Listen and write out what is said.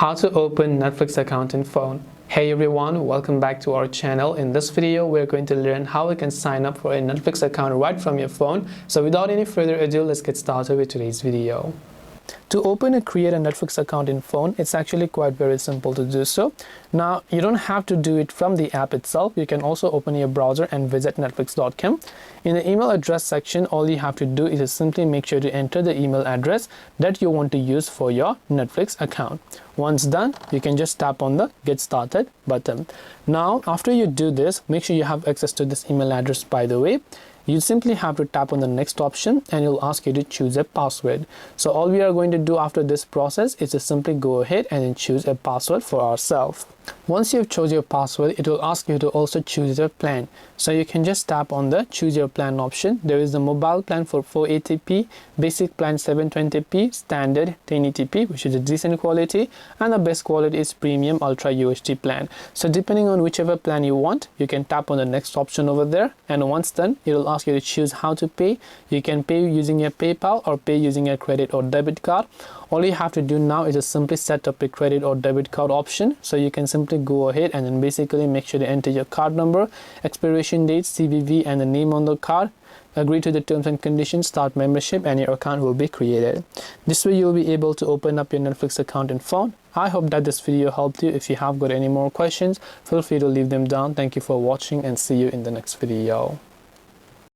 How to open Netflix account in phone. Hey everyone, welcome back to our channel. In this video, we're going to learn how you can sign up for a Netflix account right from your phone. So without any further ado, let's get started with today's video. To open and create a Netflix account in phone, it's actually quite very simple to do so. Now, you don't have to do it from the app itself. You can also open your browser and visit netflix.com. In the email address section, all you have to do is simply make sure to enter the email address that you want to use for your Netflix account. Once done, you can just tap on the Get Started button. Now, after you do this, make sure you have access to this email address, by the way. You simply have to tap on the next option and it'll ask you to choose a password. So all we are going to do after this process is to simply go ahead and then choose a password for ourselves. Once you've chosen your password, it will ask you to also choose your plan. So you can just tap on the choose your plan option. There is the mobile plan for 480p, basic plan 720p, standard 1080p, which is a decent quality, and the best quality is premium ultra UHD plan. So depending on whichever plan you want, you can tap on the next option over there, and once done, it will ask you to choose how to pay. You can pay using your PayPal or pay using a credit or debit card. All you have to do now is just simply set up a credit or debit card option. So you can simply go ahead and then basically make sure to enter your card number, expiration date, CVV, and the name on the card. Agree to the terms and conditions, start membership, and your account will be created. This way you'll be able to open up your Netflix account in phone. I hope that this video helped you. If you have got any more questions, feel free to leave them down. Thank you for watching and see you in the next video.